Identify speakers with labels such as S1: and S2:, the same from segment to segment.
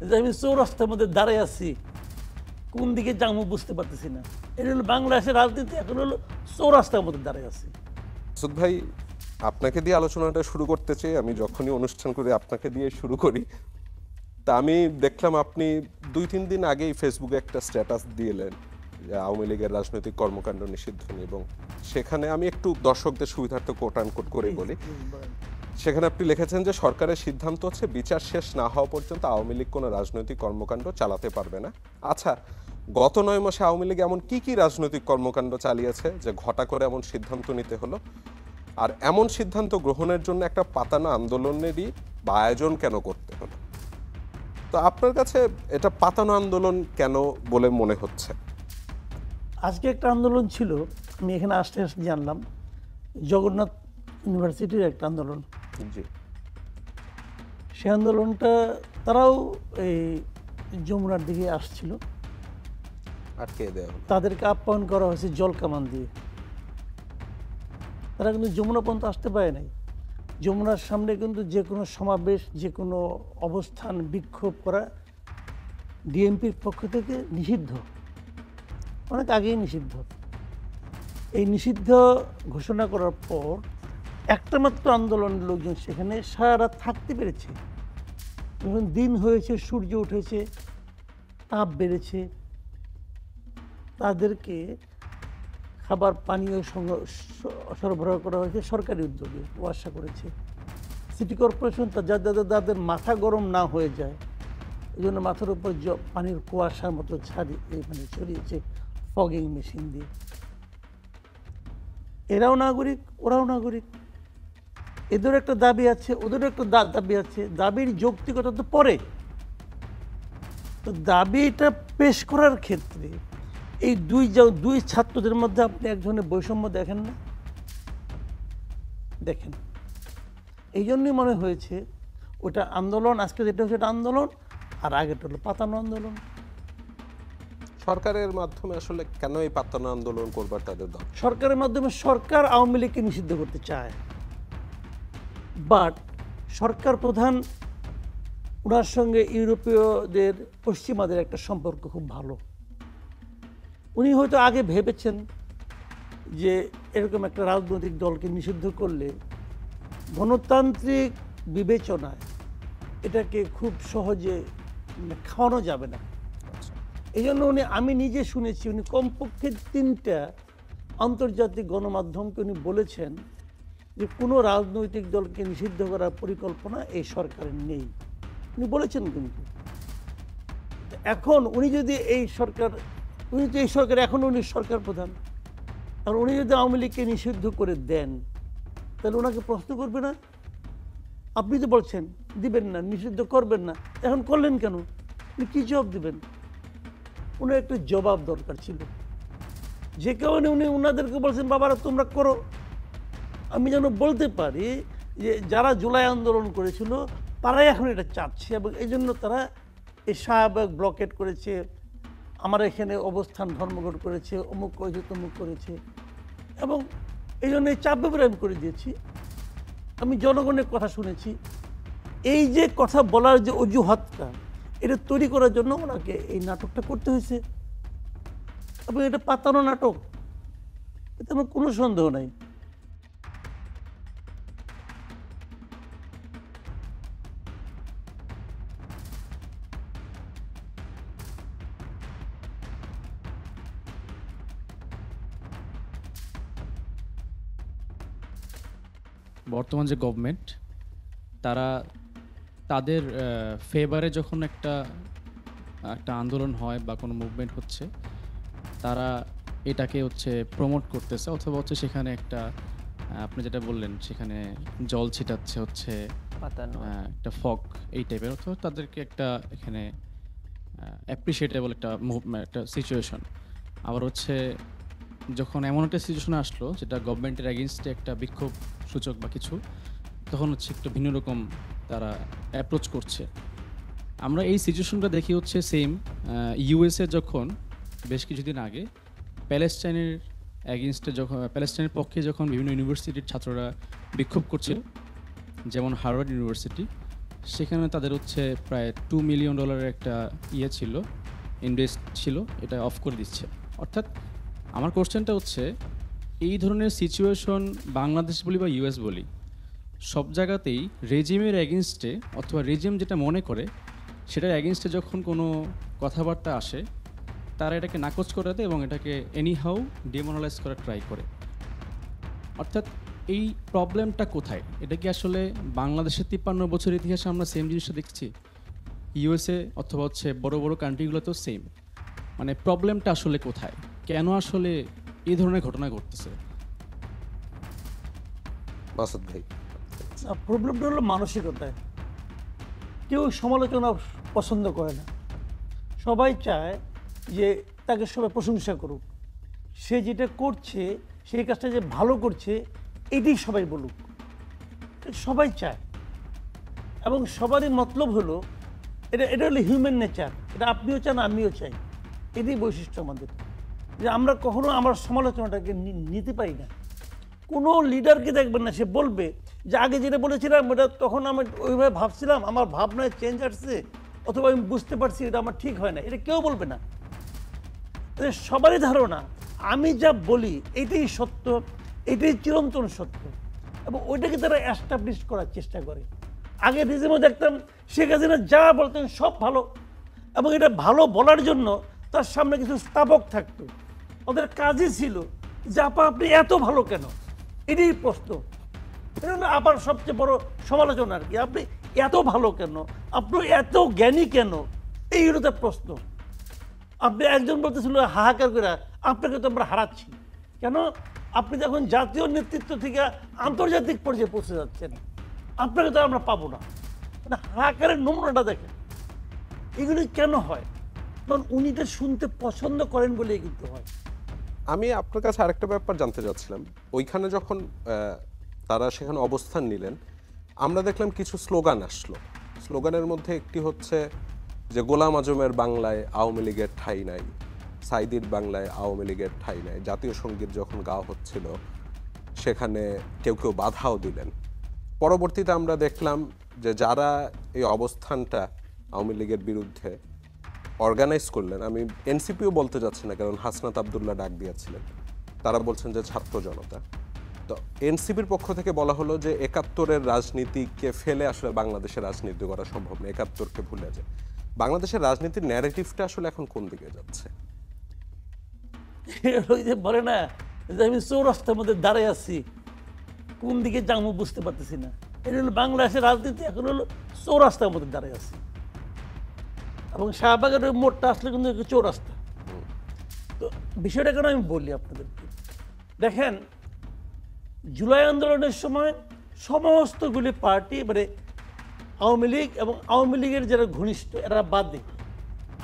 S1: যে আমি চৌরাস্তার মধ্যে দাঁড়ায় আছি, কোন দিকে যাবো বুঝতে পারতেছি না। এটা হলো বাংলাদেশের রাজনীতি, এখন হলো চৌরাস্তার মধ্যে দাঁড়ায় আছি।
S2: মাসুদ ভাই, আপনাকে দিয়ে আলোচনাটা শুরু করতে চাই। আমি যখনই অনুষ্ঠান করি আপনাকে দিয়ে শুরু করি। তা আমি দেখলাম আপনি 2-3 দিন আগেই ফেসবুকে একটা স্ট্যাটাস দিলেন যে আওয়ামী লীগের রাজনৈতিক কর্মকাণ্ড নিষিদ্ধ নিয়ে, এবং সেখানে আমি একটু দর্শকদের সুবিধার্থে কোট আনকোট করে বলি। সেখানে আপনি লিখেছেন যে সরকারের সিদ্ধান্ত হচ্ছে বিচার শেষ না হওয়া পর্যন্ত আওয়ামী লীগ কোনো রাজনৈতিক কর্মকাণ্ড চালাতে পারবে না। আচ্ছা, গত 9 মাসে আওয়ামী লীগ এমন কি কি রাজনৈতিক কর্মকাণ্ড চালিয়েছে যে ঘটা করে এমন সিদ্ধান্ত নিতে হলো? আর এমন সিদ্ধান্ত গ্রহণের জন্য একটা পাতানো আন্দোলনেরই বা আয়োজন কেন করতে হলো? তো আপনার কাছে এটা পাতানো আন্দোলন কেন বলে মনে হচ্ছে?
S1: আজকে একটা আন্দোলন ছিল, আমি এখানে আসতে আসতে জানলাম, জগন্নাথ ইউনিভার্সিটির একটা আন্দোলন।
S2: জি।
S1: সে আন্দোলনটা তারাও এই যমুনার দিকে আসছিল,
S2: আটকে দেওয়া হলো।
S1: তাদেরকে আপ্যায়ন করা হয়েছে জল কামান দিয়ে। তারা কিন্তু যমুনা পর্যন্ত আসতে পারে নাই। যমুনার সামনে কিন্তু যে কোনো সমাবেশ, যে কোনো অবস্থান, বিক্ষোভ করা ডিএমপির পক্ষ থেকে নিষিদ্ধ, অনেক আগেই নিষিদ্ধ। এই নিষিদ্ধ ঘোষণা করার পর একটা মাত্র আন্দোলনের লোকজন সেখানে সারা রাত থাকতে পেরেছে। যখন দিন হয়েছে, সূর্য উঠেছে, তাপ বেড়েছে, তাদেরকে খাবার পানীয় সরবরাহ করা হয়েছে সরকারি উদ্যোগে, ওয়াসা করেছে সিটি কর্পোরেশন। যাদের মাথা গরম না হয়ে যায়, এই জন্য মাথার উপর পানির কুয়াশার মতো ছড়িয়েছে ফগিং মেশিন দিয়ে। এরাও নাগরিক, ওরাও নাগরিক, এদেরও একটা দাবি আছে, ওদেরও একটা দাবি আছে। দাবির যৌক্তিকতা তো পরে, তো দাবিটা পেশ করার ক্ষেত্রে এই দুই ছাত্রদের মধ্যে আপনি এক ধরনের বৈষম্য দেখেন না? দেখেন, এই জন্যই মনে হয়েছে ওটা আন্দোলন, আজকে যেটা হচ্ছে এটা আন্দোলন, আর আগেটা হলো পাতানো আন্দোলন।
S2: সরকারের মাধ্যমে আসলে কেন এই পাতানো আন্দোলন করবার তাদের দরকার?
S1: সরকারের মাধ্যমে সরকার আওয়ামী লীগকে নিষিদ্ধ করতে চায়, বাট সরকার প্রধান, ওনার সঙ্গে ইউরোপীয়দের, পশ্চিমাদের একটা সম্পর্ক খুব ভালো। উনি হয়তো আগে ভেবেছেন যে এরকম একটা রাজনৈতিক দলকে নিষিদ্ধ করলে গণতান্ত্রিক বিবেচনায় এটাকে খুব সহজে খাওয়ানো যাবে না। এই জন্য আমি নিজে শুনেছি উনি কমপক্ষে 3টা আন্তর্জাতিক গণমাধ্যমকে উনি বলেছেন যে কোনো রাজনৈতিক দলকে নিষিদ্ধ করার পরিকল্পনা এই সরকারের নেই, উনি বলেছেন। কিন্তু এখন উনি যদি এই সরকার, উনি তো এই সরকার, এখন উনি সরকার প্রধান, আর উনি যদি আওয়ামী লীগকে নিষিদ্ধ করে দেন, তাহলে ওনাকে প্রশ্ন করবে না? আপনি তো বলছেন দিবেন না, নিষিদ্ধ করবেন না, এখন করলেন কেন? উনি কি জবাব দিবেন? উনার একটু জবাব দরকার ছিল। যে কারণে উনি ওনাদেরকে বলছেন বাবারা তোমরা করো। আমি যেন বলতে পারি যে যারা জুলাই আন্দোলন করেছিল তারাই এখন এটা চাচ্ছে, এবং এই জন্য তারা এই শাহবাগ ব্লকেট করেছে, আমার এখানে অবস্থান ধর্মঘট করেছে, অমুক করেছে, তমুক করেছে, এবং এই জন্য এই চাপ ব্যাপারে আমি করে দিয়েছি। আমি জনগণের কথা শুনেছি। এই যে কথা বলার যে অজুহাতটা, এটা তৈরি করার জন্য ওনাকে এই নাটকটা করতে হয়েছে, এবং এটা পাতানো নাটক, এতে আমার কোনো সন্দেহ নাই।
S3: বর্তমান যে গভর্নমেন্ট, তারা তাদের ফেভারে যখন একটা আন্দোলন হয় বা কোনো মুভমেন্ট হচ্ছে, তারা এটাকে হচ্ছে প্রমোট করতেছে, অথবা হচ্ছে সেখানে একটা আপনি যেটা বললেন সেখানে জল ছিটাচ্ছে, হচ্ছে একটা ফগ এই টাইপের, অথবা তাদেরকে একটা এখানে অ্যাপ্রিসিয়েটেবল একটা সিচুয়েশন। আবার হচ্ছে যখন এমন একটা সিচুয়েশন আসলো যেটা গভর্নমেন্টের এগেনস্টে একটা বিক্ষোভ সূচক বা কিছু, তখন হচ্ছে একটু ভিন্ন রকম তারা অ্যাপ্রোচ করছে। আমরা এই সিচুয়েশনটা দেখি হচ্ছে সেম ইউএসএ যখন বেশ কিছুদিন আগে প্যালেস্টাইনের এগেনস্টে, যখন প্যালেস্টাইনের পক্ষে যখন বিভিন্ন ইউনিভার্সিটির ছাত্ররা বিক্ষোভ করছিল, যেমন হার্ভার্ড ইউনিভার্সিটি, সেখানে তাদের হচ্ছে প্রায় $2 মিলিয়ন একটা ছিল, ইনভেস্ট ছিল, এটা অফ করে দিচ্ছে। অর্থাৎ আমার কোশ্চেনটা হচ্ছে, এই ধরনের সিচুয়েশন বাংলাদেশ বলি বা ইউএস বলি, সব জায়গাতেই রেজিমের এগেনস্টে অথবা রেজিম যেটা মনে করে সেটার এগেনস্টে যখন কোনো কথাবার্তা আসে, তারা এটাকে নাকচ করে দেয় এবং এটাকে এনিহাউ ডিমোরালাইজ করার ট্রাই করে। অর্থাৎ এই প্রবলেমটা কোথায়? এটা কি আসলে বাংলাদেশের 53 বছর ইতিহাসে আমরা সেম জিনিসটা দেখছি? ইউএসএ অথবা হচ্ছে বড় বড় কান্ট্রিগুলোতেও সেম। মানে প্রবলেমটা আসলে কোথায়? কেন আসলে এই ধরনের ঘটনা ঘটতেছে?
S2: মাসুদ ভাই।
S1: প্রবলেমটা হলো মানসিকতায়। কেউ সমালোচনা পছন্দ করে না, সবাই চায় যে তাকে সবাই প্রশংসা করুক, সে যেটা করছে সেই কাজটা যে ভালো করছে এটাই সবাই বলুক, সবাই চায়। এবং সবারই মতলব হলো, এটা হলো হিউম্যান নেচার, এটা আপনিও চান আমিও চাই, এটাই বৈশিষ্ট্য আমাদের, যে আমরা কখনো আমার সমালোচনাটাকে নিতে পারি না। কোনো লিডারকে দেখবেন না সে বলবে যে আগে যেটা বলেছিলাম ওটা তখন আমি ওইভাবে ভাবছিলাম, আমার ভাবনায় চেঞ্জ আসছে, অথবা আমি বুঝতে পারছি এটা আমার ঠিক হয় না, এটা কেউ বলবে না। সবারই ধারণা আমি যা বলি এটাই সত্য, এটাই চিরন্তন সত্য, এবং ওইটাকে তারা এস্টাবলিশ করার চেষ্টা করে। আগে রিজিমও দেখতাম শেখ হাসিনা যা বলতেন সব ভালো, এবং এটা ভালো বলার জন্য তার সামনে কিছু স্থাপক থাকতো, ওদের কাজই ছিল যে আপা আপনি এত ভালো কেন, এটাই প্রশ্ন। এটা হলো আবার সবচেয়ে বড় সমালোচনা আর কি, আপনি এত ভালো কেন, আপনি এত জ্ঞানী কেন, এই হলো তার প্রশ্ন। আপনি একজন বলতেছিল হাহাকার করে আপনাকে তো আমরা হারাচ্ছি কেন, আপনি যখন জাতীয় নেতৃত্ব থেকে আন্তর্জাতিক পর্যায়ে পৌঁছে যাচ্ছেন, আপনাকে তো আমরা পাবো না। মানে হাহাকারের নমুনাটা দেখেন, এগুলি কেন হয়? কারণ উনি এটা শুনতে পছন্দ করেন বলেই কিন্তু হয়।
S2: আমি আপনার কাছে আরেকটা ব্যাপার জানতে চাচ্ছিলাম, ওইখানে যখন তারা সেখানে অবস্থান নিলেন, আমরা দেখলাম কিছু স্লোগান আসলো। স্লোগানের মধ্যে একটি হচ্ছে যে গোলাম আজমের বাংলায় আওয়ামী লীগের ঠাঁই নাই, সাইদির বাংলায় আওয়ামী লীগের ঠাঁই নাই। জাতীয় সঙ্গীত যখন গাওয়া হচ্ছিল সেখানে কেউ কেউ বাধাও দিলেন। পরবর্তীতে আমরা দেখলাম যে যারা এই অবস্থানটা আওয়ামী লীগের বিরুদ্ধে অর্গানাইজ করলেন, আমি এনসিপিও বলতে যাচ্ছি না, কারণ হাসনাত আবদুল্লাহ ডাক দিয়েছিলেন, তারা বলছেন যে ছাত্র জনতা। তো এনসিপির পক্ষ থেকে বলা হলো যে 71-এর রাজনীতিকে ফেলে আসলে বাংলাদেশের রাজনীতি করা সম্ভব না, 71-কে ভুলে যায়। বাংলাদেশের রাজনীতির ন্যারেটিভটা আসলে এখন কোন দিকে যাচ্ছে?
S1: ওই যে বলে না যে আমি চৌরাস্তার মধ্যে দাঁড়ায় আছি, কোন দিকে যাবো বুঝতে পারতেছি না। এটা হলো বাংলাদেশের রাজনীতি, এখন হলো চৌরাস্তার মধ্যে দাঁড়ায় আছি, এবং শাহবাগের ওই মোড়টা আসলে কিন্তু চৌরাস্তা। তো বিষয়টা কেন আমি বলি আপনাদেরকে, দেখেন জুলাই আন্দোলনের সময় সমস্তগুলি পার্টি, মানে আওয়ামী লীগ এবং আওয়ামী লীগের যারা ঘনিষ্ঠ এরা বাদে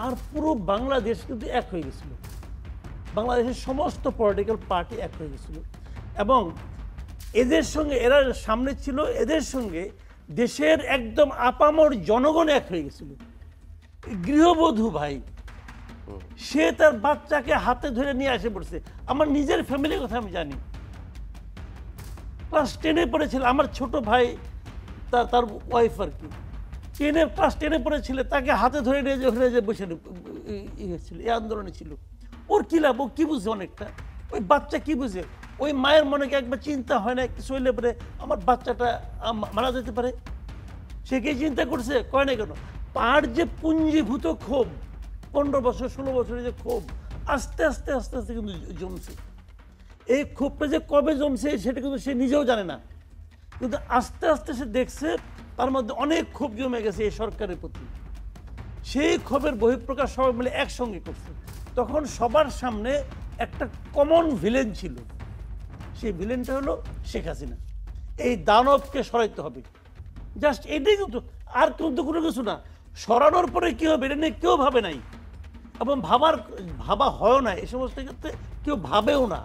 S1: আর পুরো বাংলাদেশ কিন্তু এক হয়ে গেছিল, বাংলাদেশের সমস্ত পলিটিক্যাল পার্টি এক হয়ে গেছিল, এবং এদের সঙ্গে এরা সামনে ছিল, এদের সঙ্গে দেশের একদম আপামর জনগণ এক হয়ে গেছিল। গৃহবধূ ভাই, সে তার বাচ্চাকে হাতে ধরে নিয়ে এসে পড়ছে। আমার নিজের ফ্যামিলির কথা আমি জানি, ক্লাস 10-এ পড়েছিল আমার ছোট ভাই, তার ওয়াইফ আর কি, ক্লাস 10-এ পড়েছিল, তাকে হাতে ধরে নিয়ে যে ওখানে যে বসে ছিল, এই আন্দোলনে ছিল। ওর কি লাভ, ও কি বুঝে? অনেকটা ওই বাচ্চা কি বুঝে? ওই মায়ের মনে কি একবার চিন্তা হয় না কিছু হইলে পরে আমার বাচ্চাটা মারা যেতে পারে? সে কি চিন্তা করছে? কয় না কেন? তার যে পুঞ্জীভূত ক্ষোভ, 15 বছর 16 বছরের যে ক্ষোভ, আস্তে আস্তে আস্তে আস্তে কিন্তু জমছে। এই ক্ষোভটা যে কবে জমছে সেটা কিন্তু সে নিজেও জানে না, কিন্তু আস্তে আস্তে সে দেখছে তার মধ্যে অনেক ক্ষোভ জমে গেছে এই সরকারের প্রতি। সেই ক্ষোভের বহিঃপ্রকাশ সবাই মিলে একসঙ্গে করছে। তখন সবার সামনে একটা কমন ভিলেন ছিল, সেই ভিলেনটা হলো শেখ হাসিনা। এই দানবকে সরাইতে হবে, জাস্ট এটাই কিন্তু, আর কিন্তু কোনো কিছু না। সরানোর পরে কী হবে এটা নিয়ে কেউ ভাবে নাই, এবং ভাবা হয় না, এই সমস্ত ক্ষেত্রে কেউ ভাবেও না।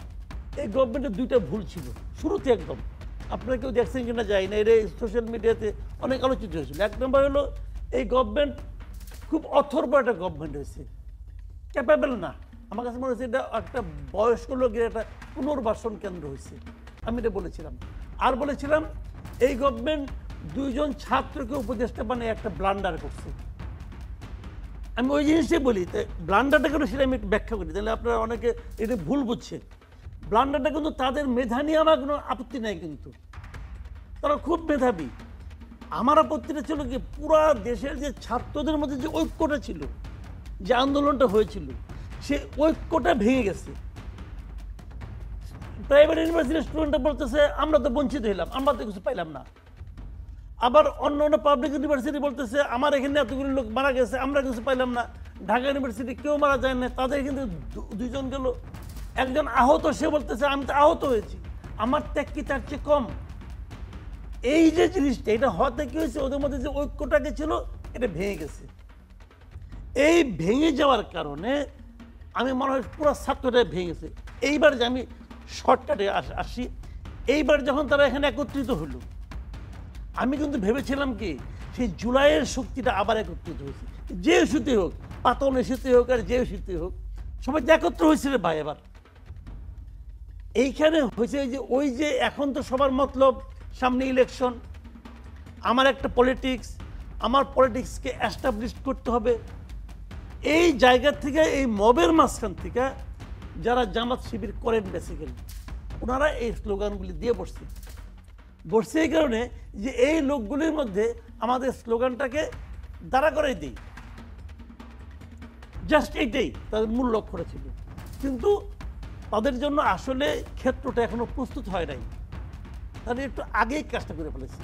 S1: এই গভর্নমেন্টের দুইটা ভুল ছিল শুরুতে একদম, আপনারা কেউ দেখছেন কিনা যাই না, এটা সোশ্যাল মিডিয়াতে অনেক আলোচিত হয়েছিল। এক নম্বর হলো এই গভর্নমেন্ট খুব অথর্ব একটা গভর্নমেন্ট হয়েছে, ক্যাপেবল না। আমার কাছে মনে হচ্ছে এটা একটা বয়স্ক লোকের একটা পুনর্বাসন কেন্দ্র হয়েছে, আমি এটা বলেছিলাম। আর বলেছিলাম এই গভর্নমেন্ট দুইজন ছাত্রকে উপদেষ্টা বানিয়ে একটা ব্লান্ডার করছে। আমি ওই জিনিসটাই বলি, ব্লান্ডারটা কেন সেটা আমি একটু ব্যাখ্যা করি, তাহলে আপনারা অনেকে এটা ভুল বুঝছেন। ব্লান্ডারটা কিন্তু তাদের মেধা নিয়ে আমার কোনো আপত্তি নাই, কিন্তু তারা খুব মেধাবী। আমার আপত্তিটা ছিল কি, পুরা দেশের যে ছাত্রদের মধ্যে যে ঐক্যটা ছিল, যে আন্দোলনটা হয়েছিল, সে ঐক্যটা ভেঙে গেছে। প্রাইভেট ইউনিভার্সিটির স্টুডেন্টরা বলতেছে আমরা তো বঞ্চিত হইলাম, আমরা তো কিছু পাইলাম না। আবার অন্য অন্য পাবলিক ইউনিভার্সিটি বলতেছে আমার এখানে এতগুলো লোক মারা গেছে, আমরা কিছু পাইলাম না। ঢাকা ইউনিভার্সিটি কেউ মারা যায় না, তাদের কিন্তু দুইজন গেল। একজন আহত, সে বলতেছে আমি তো আহত হয়েছি, আমার ত্যাগ কি তার চেয়ে কম? এই যে জিনিসটা, এটা হতে কি হয়েছে, ওদের মধ্যে যে ঐক্যটাকে ছিল এটা ভেঙে গেছে। এই ভেঙে যাওয়ার কারণে আমি মনে হয় পুরো ছাত্রটা ভেঙে গেছে। এইবার যে আমি শর্টকাটে আসি, এইবার যখন তারা এখানে একত্রিত হলো, আমি কিন্তু ভেবেছিলাম কি সেই জুলাইয়ের শক্তিটা আবার একত্রিত হয়েছে, যে ইস্যুতে হোক, পাতন ইস্যুতে হোক আর যে ইস্যুতে হোক, সবাই একত্র হয়েছিল ভাই। এবার এইখানে হয়েছে যে ওই যে এখন তো সবার মতলব সামনে ইলেকশন, আমার একটা পলিটিক্স, আমার পলিটিক্সকে অ্যাস্টাবলিশ করতে হবে। এই জায়গা থেকে, এই মবের মাঝখান থেকে যারা জামাত শিবির করেন বেসিক্যালি, ওনারা এই স্লোগানগুলি দিয়ে বসছে এই কারণে যে এই লোকগুলির মধ্যে আমাদের স্লোগানটাকে দাঁড়া করাই দিই, জাস্ট এইটাই তাদের মূল লক্ষ্যটা ছিল। কিন্তু তাদের জন্য আসলে ক্ষেত্রটা এখনো প্রস্তুত হয় নাই, তাহলে একটু আগেই কাজটা করে ফেলেছে।